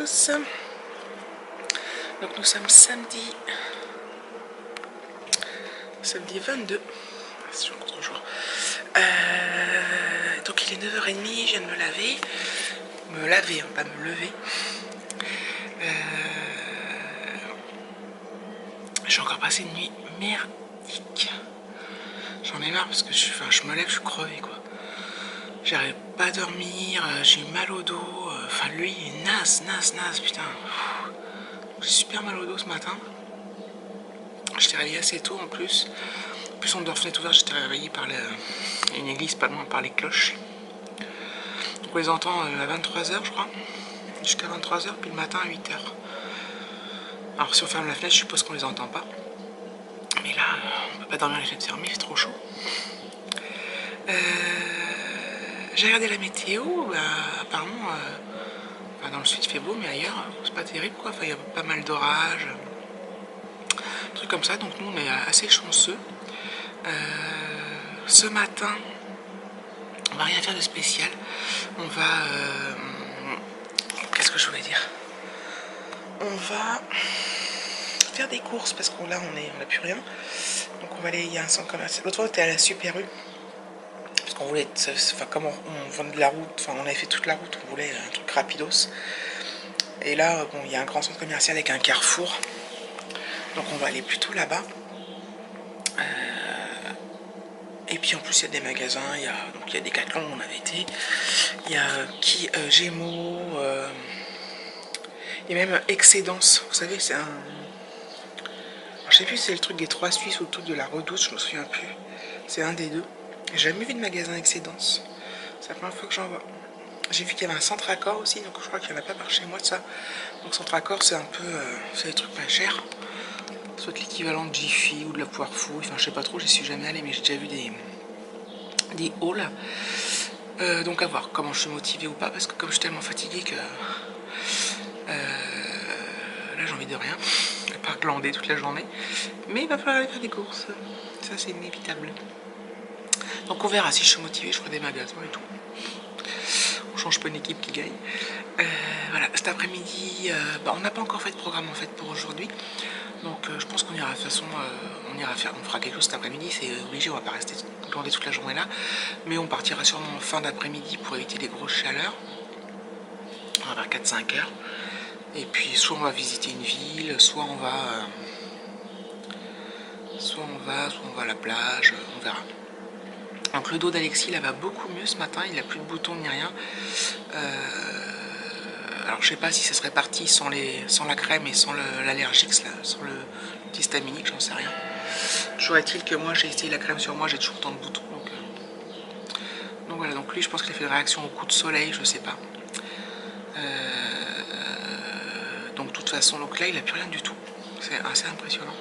tous. Donc nous sommes samedi 22. C'est un autre jour. Donc il est 9h30, je viens de me laver. Hein, pas me lever. J'ai encore passé une nuit merdique. J'en ai marre parce que je me lève, je suis crevée quoi. J'arrive pas à dormir, j'ai mal au dos. Enfin lui il est naze, putain. J'ai super mal au dos ce matin. J'étais réveillée assez tôt en plus. En plus on dort fenêtre ouverte, j'étais réveillée par une église pas loin par les cloches. Donc on les entend à 23h je crois. Jusqu'à 23h, puis le matin à 8h. Alors si on ferme la fenêtre, je suppose qu'on les entend pas. Mais là, on peut pas dormir les fenêtres fermées, il fait trop chaud. J'ai regardé la météo, apparemment, dans le sud il fait beau, mais ailleurs, c'est pas terrible quoi. Enfin, il y a pas mal d'orages, trucs comme ça, donc nous on est assez chanceux. Ce matin, on va rien faire de spécial. On va... qu'est-ce que je voulais dire? On va faire des courses parce qu'on là on n'a plus rien. Donc on va aller, il y a un centre commercial. L'autre fois on était à la Super U. Parce qu'on voulait, comme on vend de la route, enfin on avait fait toute la route, on voulait un truc rapidos. Et là, bon, il y a un grand centre commercial avec un carrefour. Donc on va aller plutôt là-bas. Et puis en plus il y a des magasins, il y a Decathlon, on avait été. Il y a Gémeaux, il y a même Excédence, vous savez c'est un... Alors, je sais plus si c'est le truc des 3 Suisses ou le truc de la Redoute, je me souviens plus. C'est un des deux. J'ai jamais vu de magasin Excédence. C'est la première fois que j'en vois. J'ai vu qu'il y avait un centre accord aussi, donc je crois qu'il n'y en a pas par chez moi de ça. Donc centre accord c'est un peu, c'est des trucs pas chers. Soit l'équivalent de Jiffy ou de la Poire Fou, enfin je sais pas trop, j'y suis jamais allée mais j'ai déjà vu des hauls. Donc à voir comment je suis motivée ou pas, parce que comme je suis tellement fatiguée que là j'ai envie de rien, à part glander toute la journée. Mais il va falloir aller faire des courses, ça c'est inévitable. Donc on verra, si je suis motivée je ferai des magasins et tout. On change pas une équipe qui gagne. Voilà, cet après-midi, on n'a pas encore fait de programme en fait pour aujourd'hui. Donc je pense qu'on ira de toute façon, on fera quelque chose cet après-midi, c'est obligé, on va pas rester glander toute la journée là. Mais on partira sûrement en fin d'après-midi pour éviter les grosses chaleurs. On va vers 4-5 heures. Et puis soit on va visiter une ville, soit on va à la plage, on verra. Donc le dos d'Alexis là va beaucoup mieux ce matin, il n'a plus de boutons ni rien. Alors je sais pas si ça serait parti sans la crème et sans l'allergix, sans l'histaminique, j'en sais rien. Toujours est-il que moi j'ai essayé la crème sur moi, j'ai toujours tant de boutons. Donc voilà, donc lui je pense qu'il a fait une réaction au coup de soleil, je sais pas. Donc de toute façon, donc là il a plus rien du tout. C'est assez impressionnant.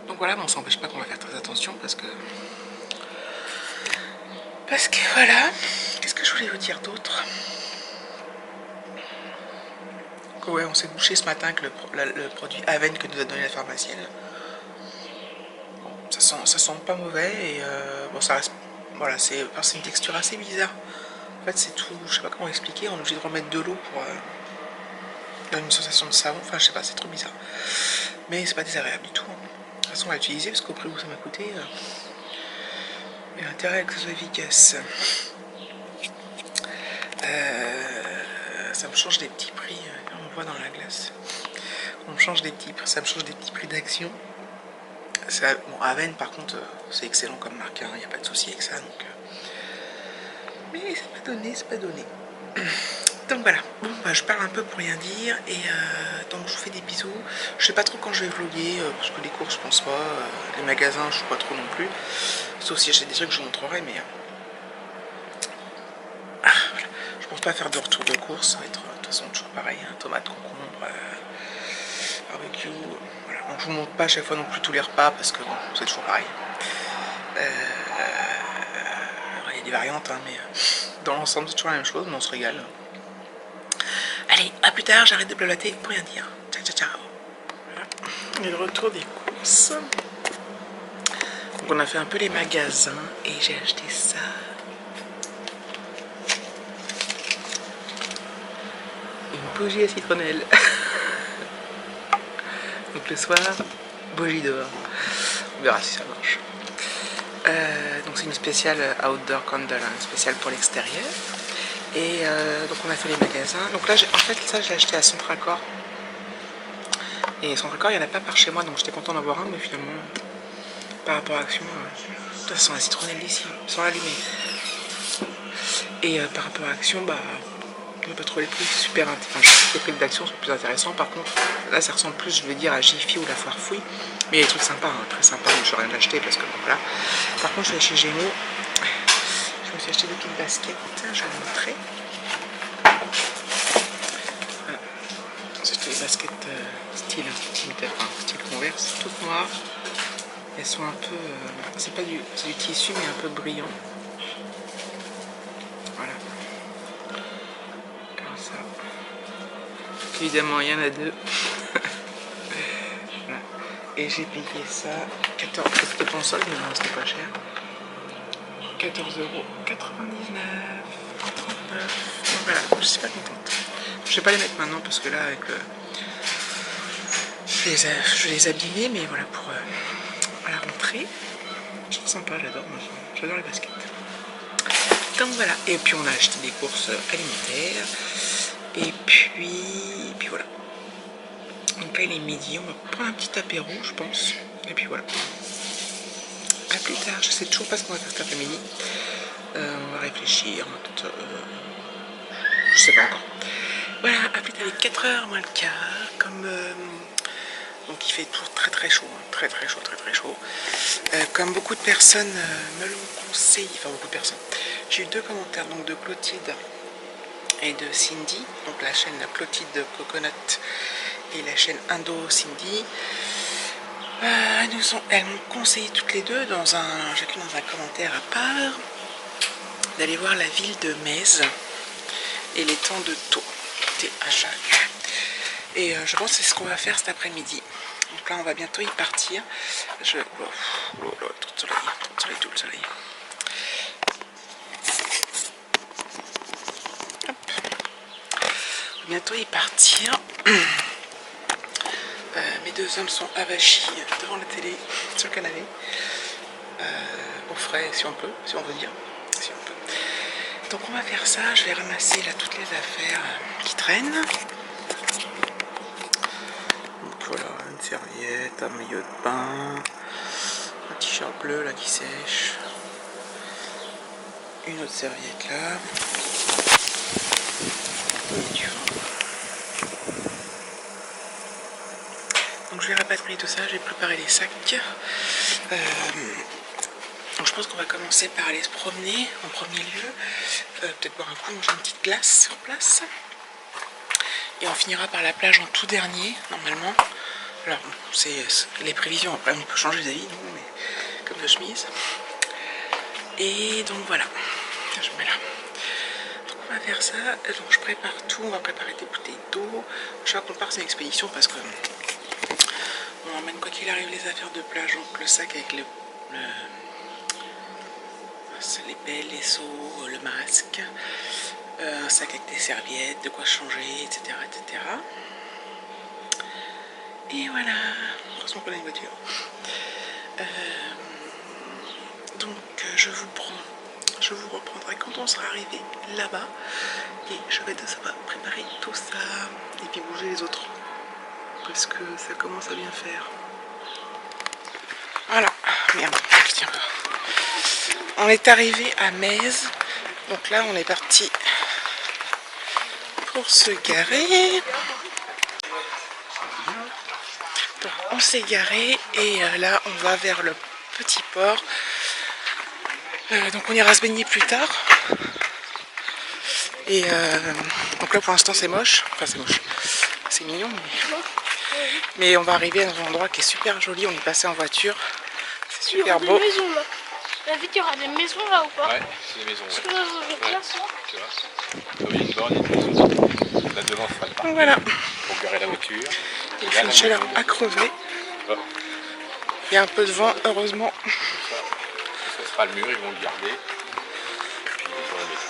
Donc voilà, mais on s'empêche pas qu'on va faire très attention parce que voilà. Qu'est-ce que je voulais vous dire d'autre? Ouais, on s'est bouché ce matin avec le produit Aven que nous a donné la pharmacienne. Bon, ça sent pas mauvais et bon ça reste, voilà, c'est une texture assez bizarre. En fait c'est tout, je sais pas comment expliquer, on est obligé de remettre de l'eau pour donner une sensation de savon, enfin je sais pas, c'est trop bizarre. Mais c'est pas désagréable du tout. De toute façon on va l'utiliser parce qu'au prix où ça m'a coûté, il y a intérêt que ça soit efficace. Ça me change des petits prix, on voit dans la glace. Ça me change des petits prix d'action. Bon, Aven par contre c'est excellent comme marque, il n'y a pas de souci avec ça. Donc, mais c'est pas donné. Donc voilà, bon bah je parle un peu pour rien dire et donc je vous fais des bisous. Je sais pas trop quand je vais vlogger, parce que les courses je pense pas, les magasins je sais pas trop non plus. Sauf si j'ai des trucs que je vous montrerai, mais voilà. Je pense pas faire de retour de course, ça va être de toute façon toujours pareil, hein, tomates, concombres, barbecue, voilà. Donc je vous montre pas à chaque fois non plus tous les repas parce que bon, c'est toujours pareil. Il y a des variantes, hein, mais dans l'ensemble c'est toujours la même chose, mais on se régale. Allez, à plus tard, j'arrête de blablater pour rien dire. Ciao, ciao, ciao. Voilà. Et le retour des courses. Donc on a fait un peu les magasins et j'ai acheté ça. bougie à citronnelle. Donc le soir, bougie dehors. On verra si ça marche. Donc c'est une spéciale outdoor candle, hein, une spéciale pour l'extérieur. Et donc on a fait les magasins. Donc là, en fait, ça, j'ai acheté à Centracor. Et Centracor, il n'y en a pas par chez moi, donc j'étais content d'en avoir un, mais finalement, par rapport à Action, ça sent la citronnelle d'ici, sans l'allumer. Et par rapport à Action, bah, on n'a pas trouvé les prix super intéressants. Enfin, je sais que les prix d'Action sont plus intéressants. Par contre, là, ça ressemble plus, je vais dire, à Jiffy ou la Foire Fouille. Mais il y a des trucs sympas, hein, très sympas, donc je n'ai rien acheté parce que bon, voilà. Par contre, je vais chez Gémeaux. Je me suis acheté des petites baskets, je vais vous montrer. Voilà. C'était des baskets style Converse, toutes noires. Elles sont un peu, c'est du tissu mais un peu brillant. Voilà. Comme ça. Évidemment, il y en a deux. Voilà. Et j'ai payé ça 14 €. C'était pas en solde, mais non, c'était pas cher. 14,99 €. Donc voilà, je suis pas contente. Je vais pas les mettre maintenant parce que là, avec le... je les ai abîmés, mais voilà, pour à la rentrée. C'est sympa, j'adore les baskets. Donc voilà, et puis on a acheté des courses alimentaires. Et puis voilà. Donc là il est midi, on va prendre un petit apéro, je pense. Et puis voilà. A plus tard, je sais toujours pas ce qu'on va faire cet après-midi. On va réfléchir. Je sais pas encore. Voilà, à plus tard, il est 4h moins le quart. Comme donc il fait toujours très chaud, hein, très chaud. Comme beaucoup de personnes me l'ont conseillé, enfin beaucoup de personnes. J'ai eu 2 commentaires donc de Clotilde et de Cindy, donc la chaîne Clotilde Coconut et la chaîne Indo Cindy. Elles m'ont conseillé toutes les deux, chacune dans un commentaire à part, d'aller voir la ville de Metz et l'étang de Thau, THA. Et je pense que c'est ce qu'on va faire cet après-midi. Donc là on va bientôt y partir. Trop de soleil, tout le soleil. Hop. On va bientôt y partir. Mes 2 hommes sont avachis devant la télé, sur le canapé. Au frais si on peut, si on veut dire. Si on peut. Donc on va faire ça, je vais ramasser là toutes les affaires qui traînent. Voilà, une serviette, un maillot de bain, un t-shirt bleu là qui sèche, une autre serviette là, et du vin. Donc je vais rapatrier tout ça, je vais préparer les sacs. Donc je pense qu'on va commencer par aller se promener en premier lieu, peut-être boire un coup, manger une petite glace sur place. Et on finira par la plage en tout dernier, normalement. Alors, c'est les prévisions, après on peut changer d'avis, mais comme de chemise. Et donc voilà, je mets là. Donc on va faire ça, donc je prépare tout, on va préparer des bouteilles d'eau. Je crois qu'on part sur une expédition parce que on emmène quoi qu'il arrive les affaires de plage, donc le sac avec les pelles, les seaux, le masque, un sac avec des serviettes, de quoi changer, etc. etc. Et voilà, heureusement qu'on a une voiture. Donc je vous reprendrai quand on sera arrivé là-bas. Et je vais préparer tout ça et puis bouger les autres. Parce que ça commence à bien faire. Voilà, merde, je tiens pas. On est arrivé à Metz. Donc là on est parti pour se garer. Donc, on s'est garé et là on va vers le petit port. Donc on ira se baigner plus tard. Et donc là pour l'instant c'est moche. Enfin c'est moche. C'est mignon mais on va arriver dans un endroit qui est super joli. On est passé en voiture. C'est super beau. Maisons, là. La vie, il y aura des maisons là ou pas? Ouais, c'est des maisons. Parce que là, Tu vois, il y a une borne et une maison. Là devant, ça sera le parking. Voilà. Pour garer la voiture. Il fait une chaleur à crever. Oh. Il y a un peu de vent, heureusement. Ça sera le mur, ils vont le garder. Puis ils vont le mettre.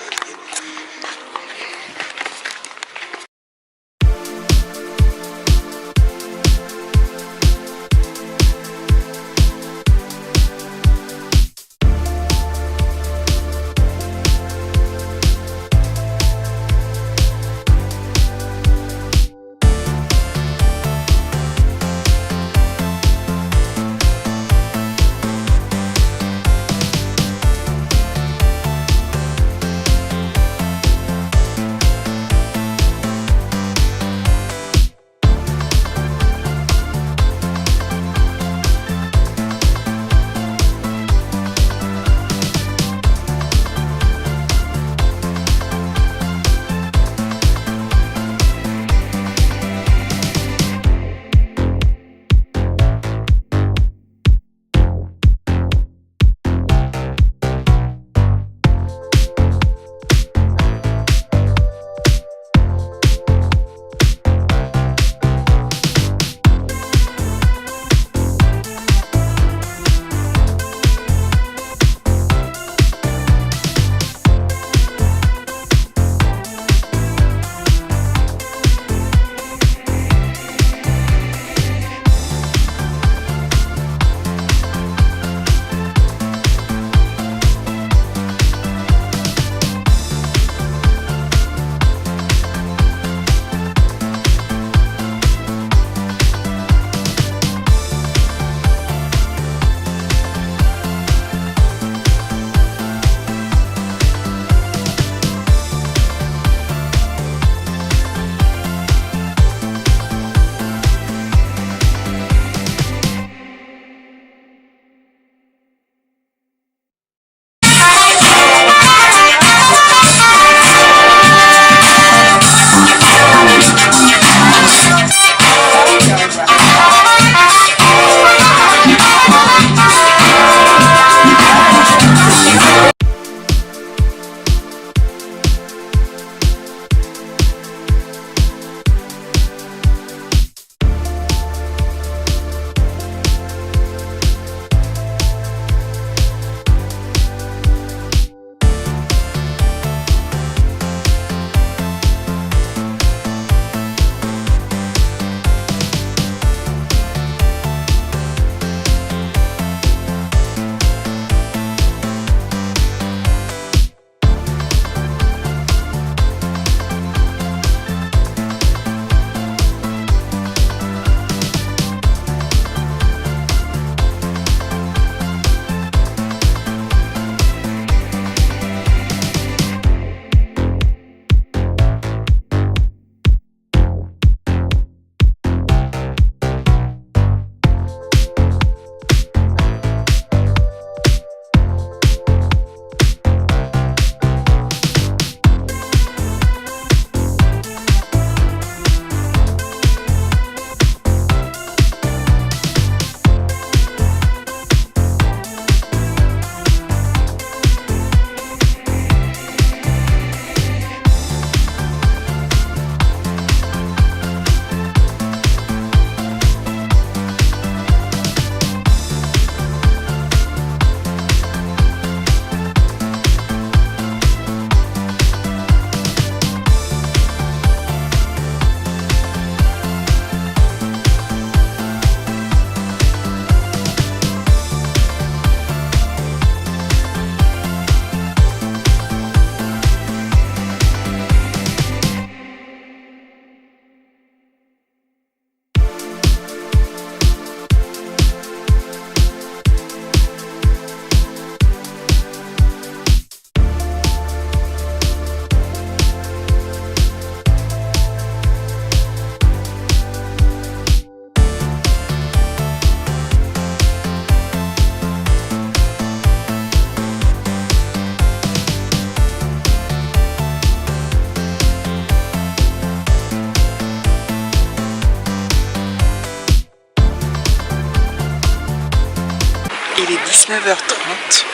Il est 19h30.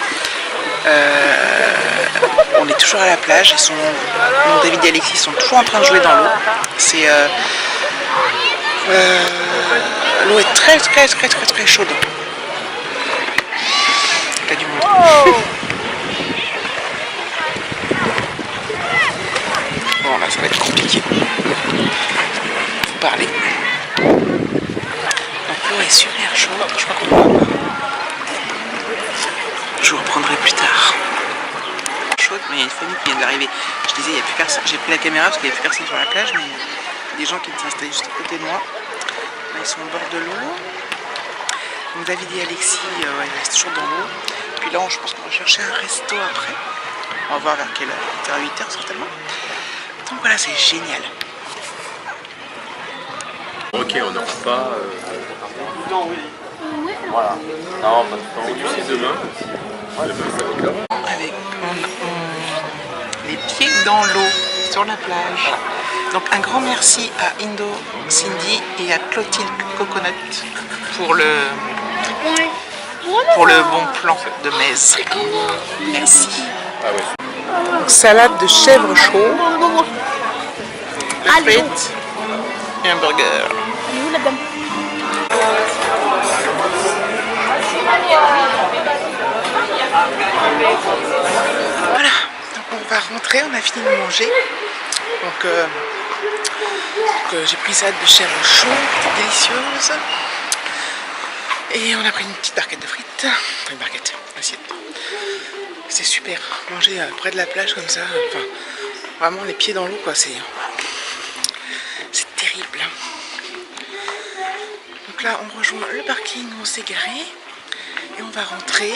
On est toujours à la plage. David et Alexis sont toujours en train de jouer dans l'eau. L'eau est très chaude. Il y a du monde. Bon là ça va être compliqué. Faut parler. Donc l'eau est super chaude. Je crois qu'on va. Je vous reprendrai plus tard. Chaude, mais il y a une famille qui vient d'arriver. Je disais, il n'y a plus personne. J'ai pris la caméra parce qu'il n'y avait plus personne sur la plage, mais il y a des gens qui sont installés juste à côté de moi. Là, ils sont au bord de l'eau. Donc David et Alexis, ils restent toujours dans l'eau. Puis là, je pense qu'on va chercher un resto après. On va voir vers quelle heure. Vers 8h certainement. Donc voilà, c'est génial. Ok, on n'aura pas. Voilà. Non, pas de temps. Tu sais, demain, ça va être là. Avec les pieds dans l'eau sur la plage. Donc un grand merci à Indo Cindy et à Clotilde Coconut pour le bon plan de maize. Merci. Ah ouais. Donc, salade de chèvre chaud, de frites et un burger. Voilà, donc on va rentrer, on a fini de manger. Donc j'ai pris ça de chèvre chaud, délicieuse. Et on a pris une petite barquette de frites. Enfin, une barquette, assiette. C'est super, manger près de la plage comme ça. Enfin, vraiment les pieds dans l'eau quoi, c'est terrible. Donc là on rejoint le parking où on s'est garé. Et on va rentrer.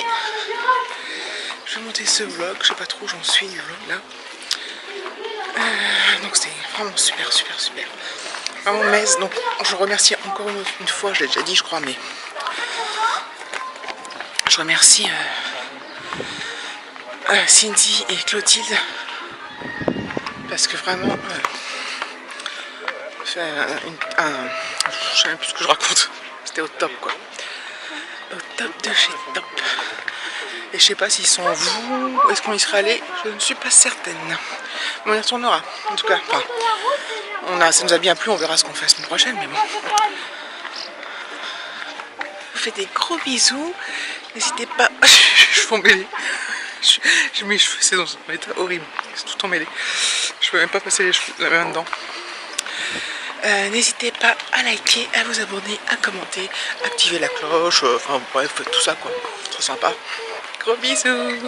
Je vais monter ce vlog, je sais pas trop où j'en suis du vlog là. Donc c'est vraiment super. Vraiment maize. Donc je remercie encore une fois, je l'ai déjà dit je crois, mais je remercie Cindy et Clotilde parce que vraiment je sais même plus ce que je raconte. C'était au top quoi. Au top de chez top. Et je sais pas s'ils sont vous, est-ce qu'on y sera allé, je ne suis pas certaine. Mais on y retournera, en tout cas. Enfin, ça nous a bien plu, on verra ce qu'on fait la semaine prochaine, mais bon. Je vous fais des gros bisous. N'hésitez pas. Je suis emmêlée. J'ai mes cheveux, c'est dans un état horrible. C'est tout emmêlé. Je peux même pas passer les cheveux la main dedans. N'hésitez pas à liker, à vous abonner, à commenter, activer la cloche, enfin bref, tout ça quoi. Trop sympa. Gros bisous.